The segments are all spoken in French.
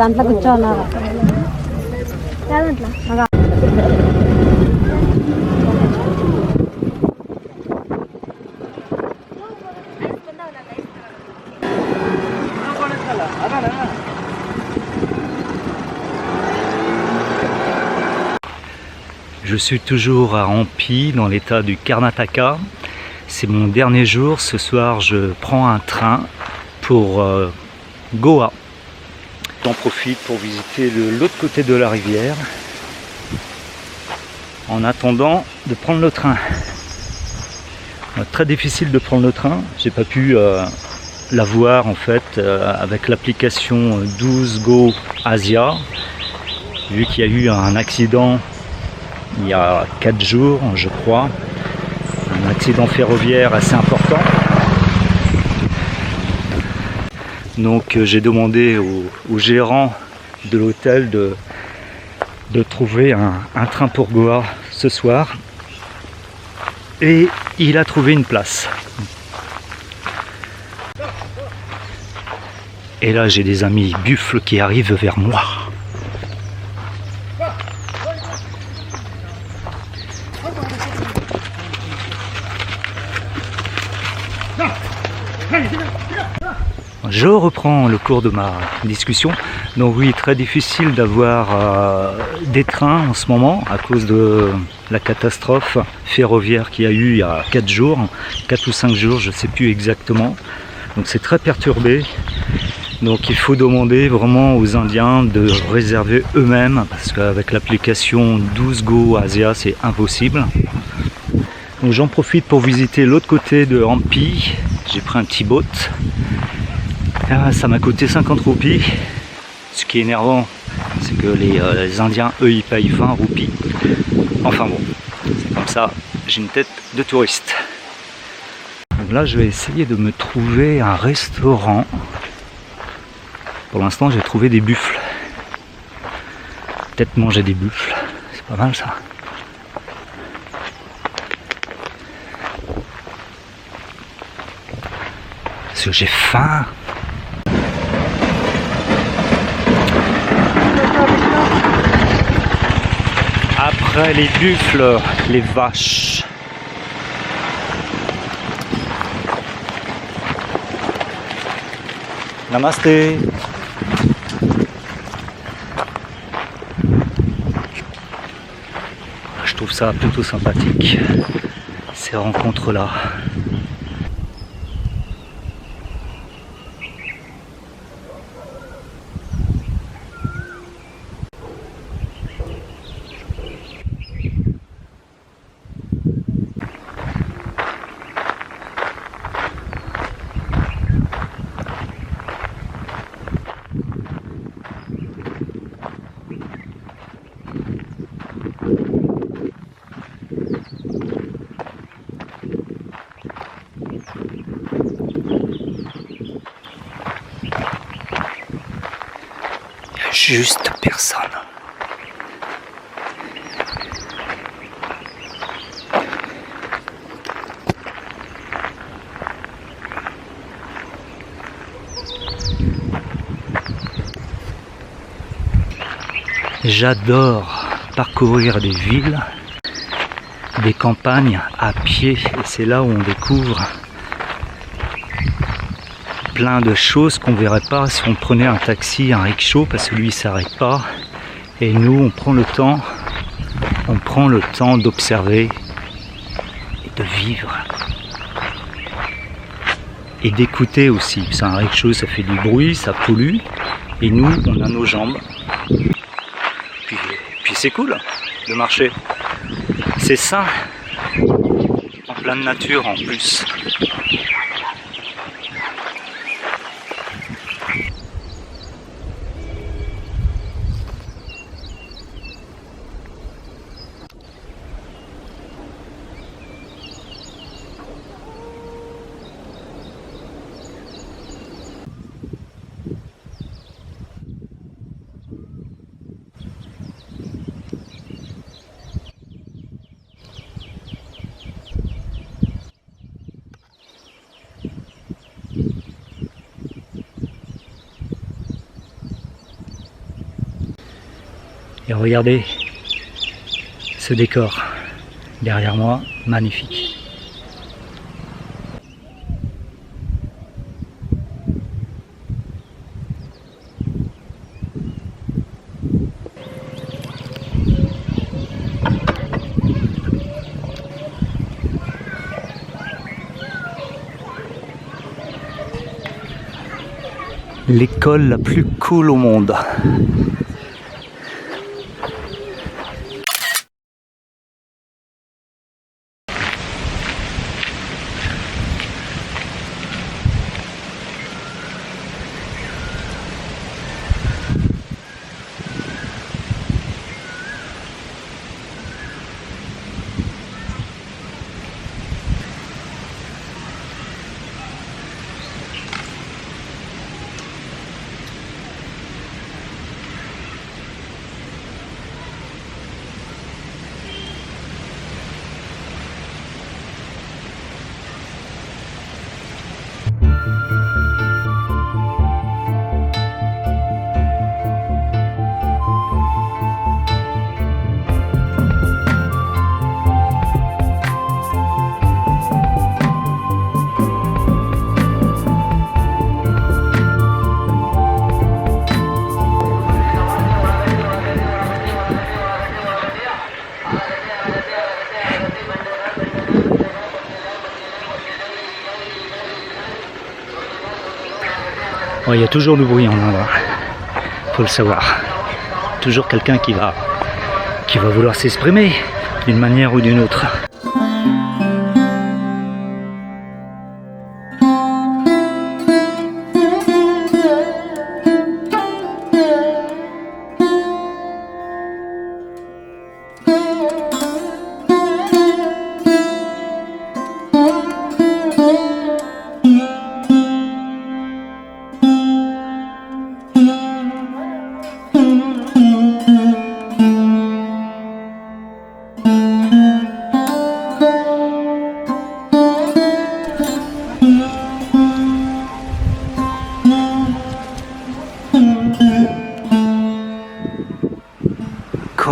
దాంట్లో కూర్చోన్నారు. Je suis toujours à Hampi, dans l'état du Karnataka. C'est mon dernier jour. Ce soir, je prends un train pour Goa. J'en profite pour visiter l'autre côté de la rivière en attendant de prendre le train. Très difficile de prendre le train. J'ai pas pu la voir en fait avec l'application 12 Go Asia, vu qu'il y a eu un accident il y a 4 jours, je crois, un accident ferroviaire assez important. Donc j'ai demandé au gérant de l'hôtel de trouver un train pour Goa ce soir, et il a trouvé une place. Et là j'ai des amis buffles qui arrivent vers moi. Je reprends le cours de ma discussion. Donc oui, très difficile d'avoir des trains en ce moment à cause de la catastrophe ferroviaire qu'il y a eu il y a 4 jours, 4 ou 5 jours, je ne sais plus exactement. Donc c'est très perturbé. Donc il faut demander vraiment aux Indiens de réserver eux-mêmes, parce qu'avec l'application 12 Go Asia, c'est impossible. Donc j'en profite pour visiter l'autre côté de Hampi. J'ai pris un petit boat. Ça m'a coûté 50 roupies. Ce qui est énervant, c'est que les Indiens, eux, ils payent 20 roupies. Enfin bon, c'est comme ça, j'ai une tête de touriste. Donc là, je vais essayer de me trouver un restaurant. Pour l'instant, j'ai trouvé des buffles. Peut-être manger des buffles, c'est pas mal ça. Parce que j'ai faim. Après les buffles, les vaches. Namasté. Je trouve ça plutôt sympathique, ces rencontres-là. Juste personne. J'adore parcourir des villes, des campagnes à pied, et c'est là où on découvre plein de choses qu'on verrait pas si on prenait un taxi, un rickshaw, parce que lui il s'arrête pas, et nous on prend le temps d'observer et de vivre et d'écouter aussi. C'est un rickshaw, ça fait du bruit, ça pollue, et nous on a nos jambes, puis c'est cool de marcher, c'est sain, en pleine nature en plus. Et regardez ce décor derrière moi, magnifique. L'école la plus cool au monde. Il y a toujours du bruit en Inde, faut le savoir. Toujours quelqu'un qui va vouloir s'exprimer d'une manière ou d'une autre.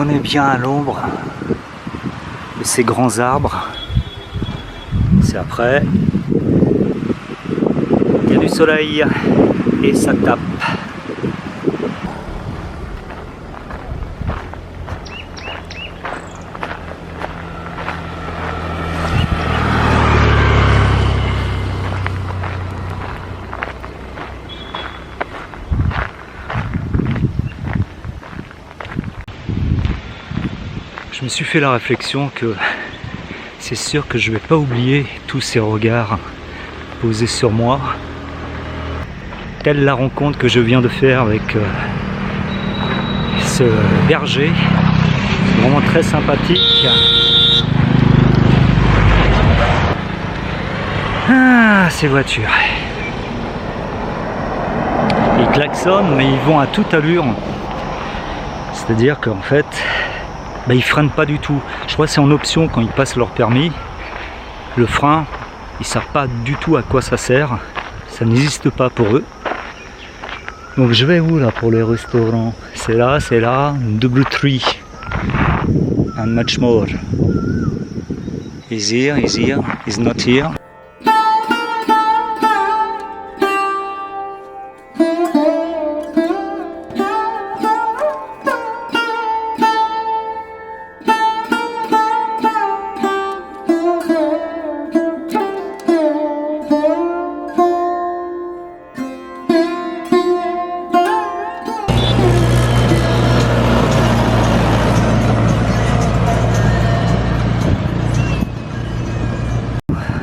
On est bien à l'ombre de ces grands arbres. C'est après, il y a du soleil et ça tape. Je me suis fait la réflexion que c'est sûr que je ne vais pas oublier tous ces regards posés sur moi. Telle la rencontre que je viens de faire avec ce berger, vraiment très sympathique. Ah, ces voitures. Ils klaxonnent, mais ils vont à toute allure. C'est-à-dire qu'en fait, ils freinent pas du tout. Je crois que c'est en option quand ils passent leur permis. Le frein, ils ne savent pas du tout à quoi ça sert. Ça n'existe pas pour eux. Donc je vais où là pour les restaurants? C'est là, double tree. And much more. He's here, he's not here.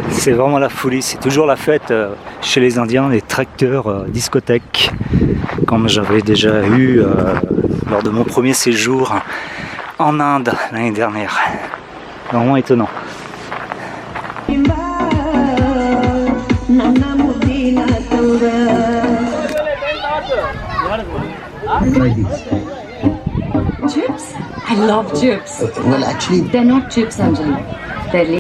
C'est vraiment la folie, c'est toujours la fête chez les Indiens, les tracteurs, discothèques, comme j'avais déjà eu lors de mon premier séjour en Inde l'année dernière. Vraiment étonnant. Chips? I love chips. Well, actually, They're not chips, Anjali. They're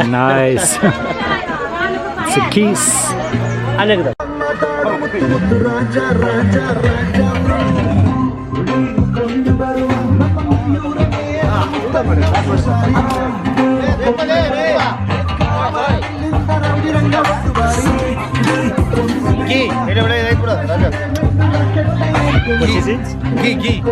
Nice. It's a kiss. What is it? Ghee.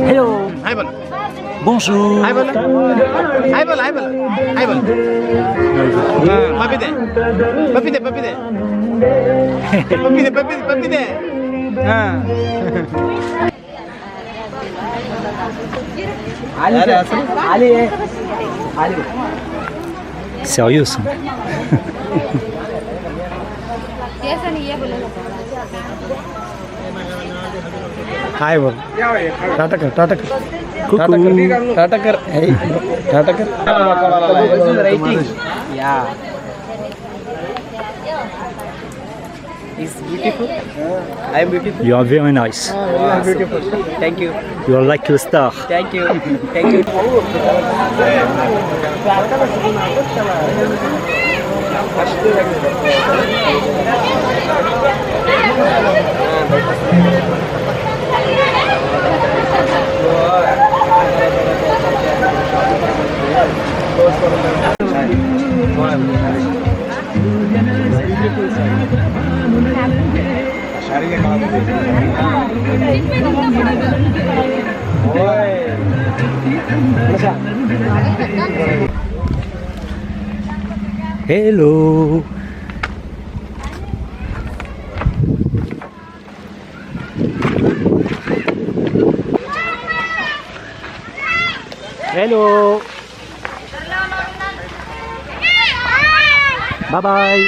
Hello. Hi bolo. Bonjour. Hi bolo. Hi bolo. Hi bolo. Hi bolo. Papi de. Papi de. Papi de. Papi de. Papi de. Papi de. Sérieux ça. Hi bolo. Tata kar. Tata kar. Coucou. Tata kar. Hey. Tata kar. Yeah. It's beautiful. I am beautiful. You are very nice. Wow, beautiful. Thank you. You are like a star. Thank you. Thank you. Hello. Hello. Bye bye.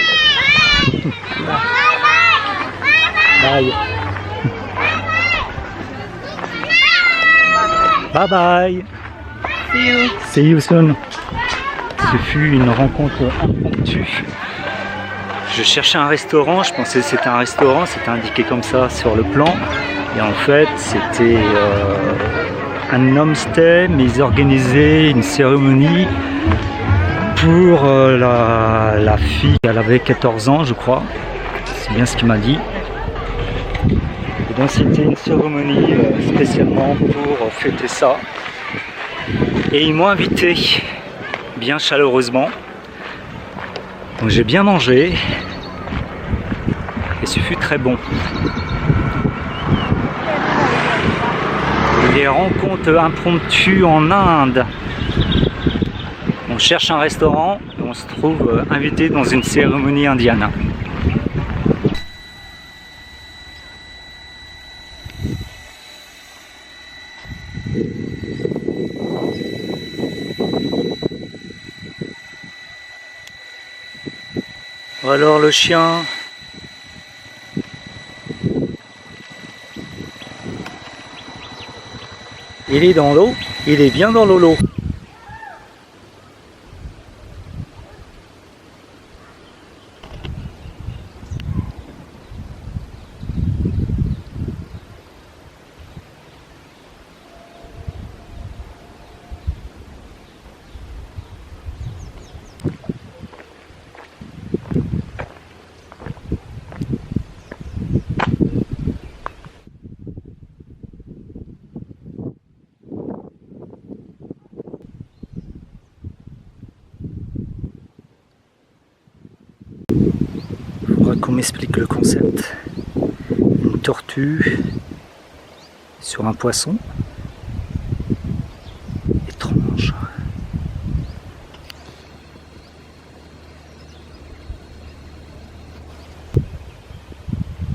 Bye. Bye bye. See you soon. Ce fut une rencontre impromptue. Je cherchais un restaurant, je pensais que c'était un restaurant, c'était indiqué comme ça sur le plan. Et en fait, c'était un homestay, mais ils organisaient une cérémonie pour la fille. Elle avait 14 ans, je crois. C'est bien ce qu'il m'a dit. Et donc c'était une cérémonie spécialement pour fêter ça. Et ils m'ont invité, bien chaleureusement. Donc j'ai bien mangé. Et ce fut très bon. Les rencontres impromptues en Inde. On cherche un restaurant et on se trouve invité dans une cérémonie indienne. Alors le chien, il est dans l'eau, il est bien dans l'eau. Qu'on m'explique le concept. Une tortue sur un poisson. Étrange.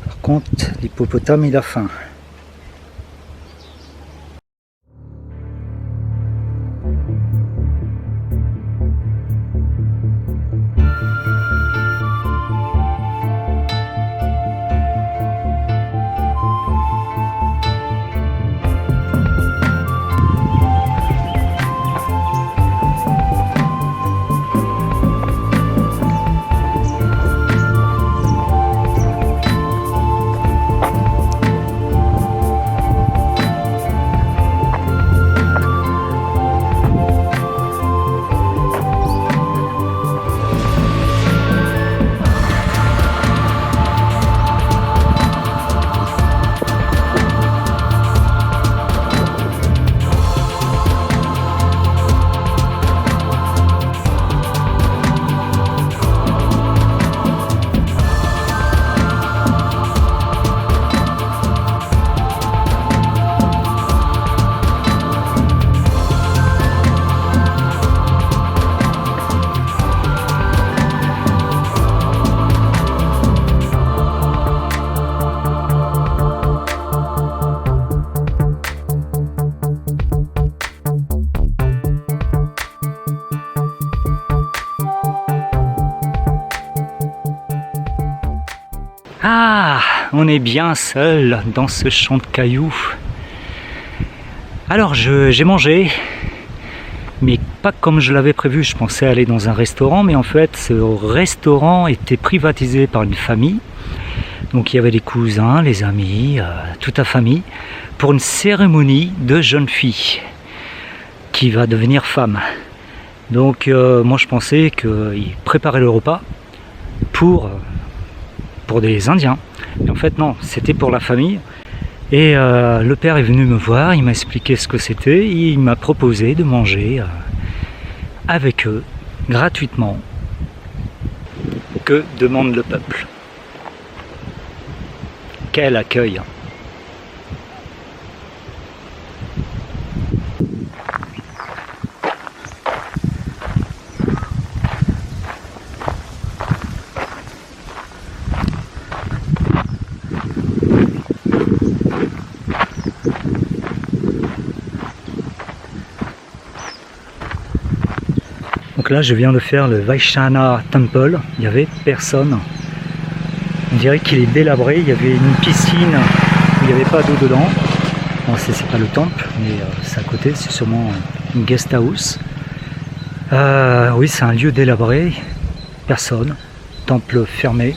Par contre, l'hippopotame il a faim. Ah, on est bien seul dans ce champ de cailloux. Alors j'ai mangé, mais pas comme je l'avais prévu. Je pensais aller dans un restaurant, mais en fait ce restaurant était privatisé par une famille. Donc il y avait les cousins, les amis, toute la famille, pour une cérémonie de jeune fille qui va devenir femme. Donc moi je pensais qu'ils préparaient le repas pour des Indiens. Mais en fait non, c'était pour la famille. Et le père est venu me voir, il m'a expliqué ce que c'était et il m'a proposé de manger avec eux gratuitement. Que demande le peuple? quel accueil! Donc là, je viens de faire le Vaishana Temple. Il n'y avait personne. On dirait qu'il est délabré. Il y avait une piscine où il n'y avait pas d'eau dedans. Bon, c'est pas le temple, mais c'est à côté. C'est sûrement une guest house. Oui, c'est un lieu délabré. Personne. Temple fermé.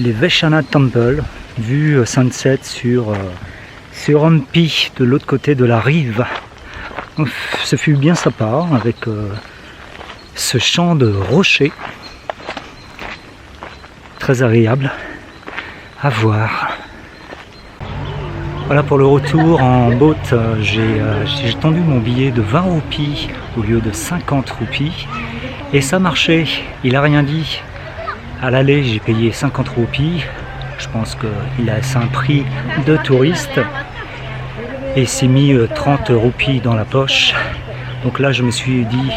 Les Vaishana Temple. Vue sunset sur Hampi, de l'autre côté de la rive. Donc, ce fut bien sympa avec ce champ de rochers, très agréable à voir. Voilà pour le retour en boat, j'ai tendu mon billet de 20 roupies au lieu de 50 roupies et ça marchait, il a rien dit. À l'aller j'ai payé 50 roupies, je pense qu'il a un prix de touriste et il s'est mis 30 roupies dans la poche. Donc là je me suis dit,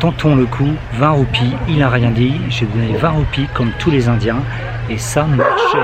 tentons le coup, 20 roupies, il n'a rien dit, j'ai donné 20 roupies comme tous les Indiens et ça marchait.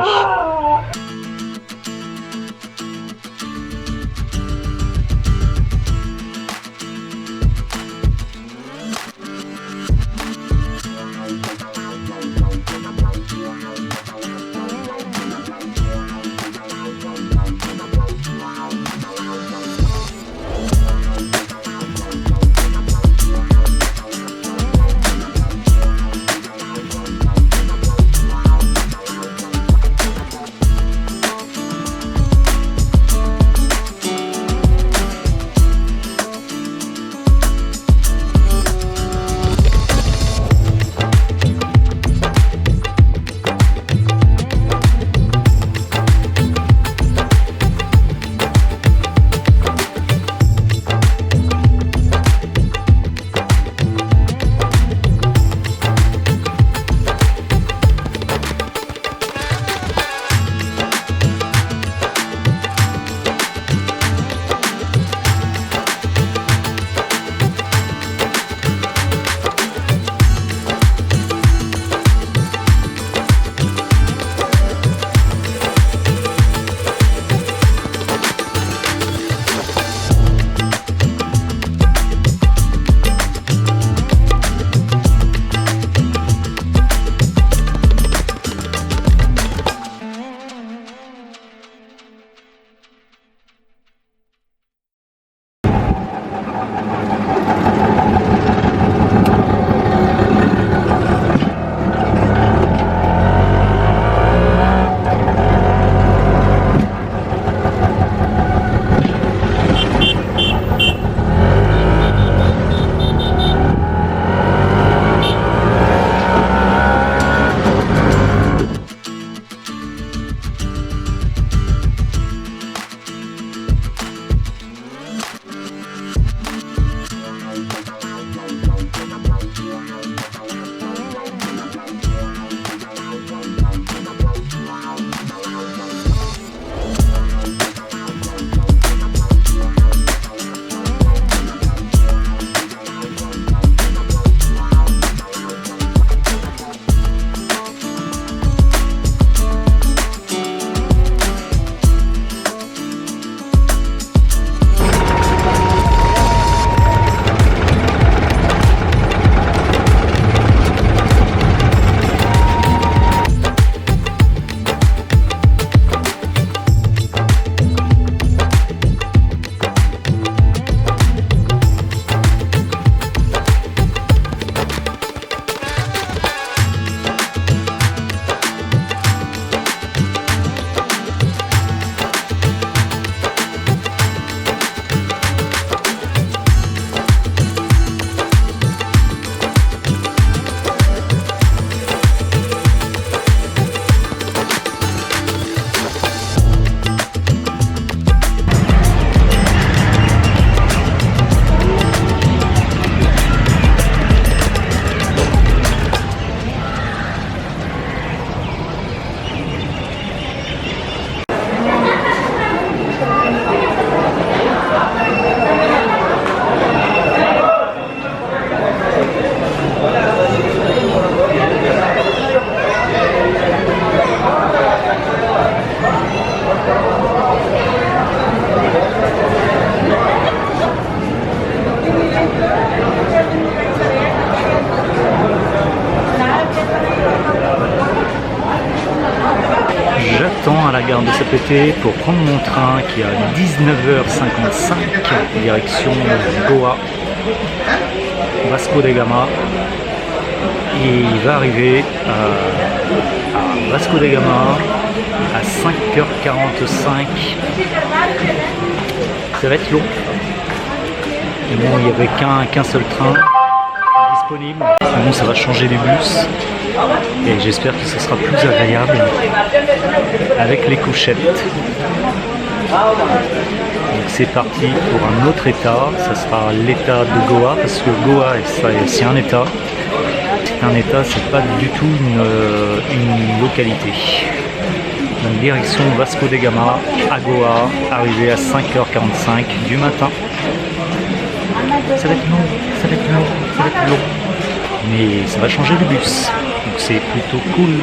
péter pour prendre mon train qui est à 19h55 direction Goa, Vasco da Gama. Et il va arriver à Vasco da Gama à 5h45. Ça va être long. Et bon, il n'y avait qu'un seul train disponible. Mais bon, ça va changer les bus. Et j'espère que ce sera plus agréable avec les couchettes. Donc c'est parti pour un autre état. Ça sera l'état de Goa, parce que Goa, c'est un état. C'est un état, c'est pas du tout une localité. Donc direction Vasco da Gama à Goa, arrivé à 5h45 du matin. Ça va être long, ça va être long, ça va être long. Mais ça va changer le bus, donc c'est plutôt cool.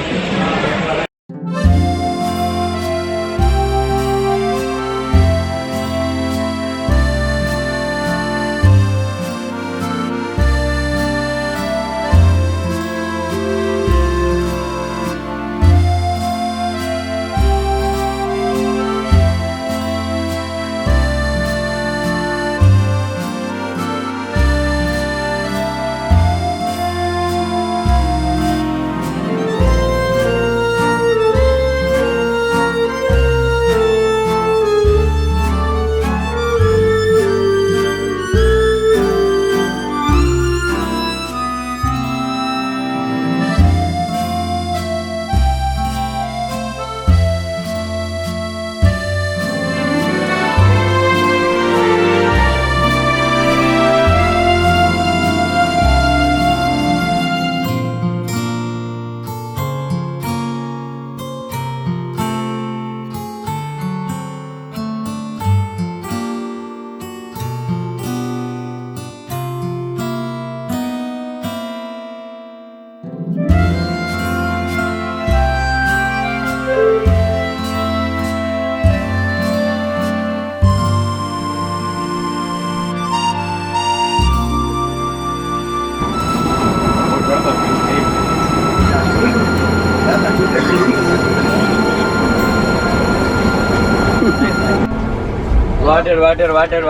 Water.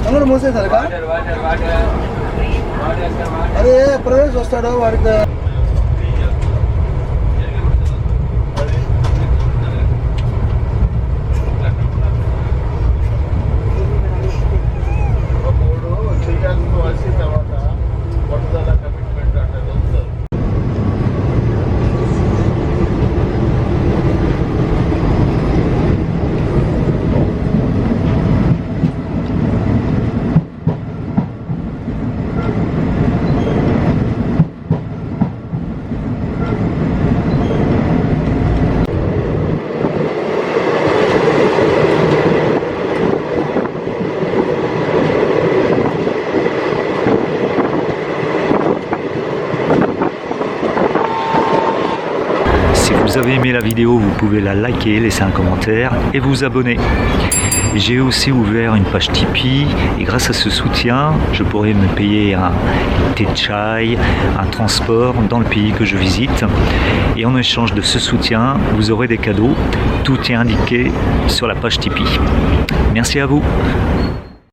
అందరూ మూసేశారు అదే ప్రవేశ్ వస్తాడు వాడికి Si vous avez aimé la vidéo, vous pouvez la liker, laisser un commentaire et vous abonner. J'ai aussi ouvert une page Tipeee et grâce à ce soutien, je pourrai me payer un thé de chai, un transport dans le pays que je visite. Et en échange de ce soutien, vous aurez des cadeaux. Tout est indiqué sur la page Tipeee. Merci à vous.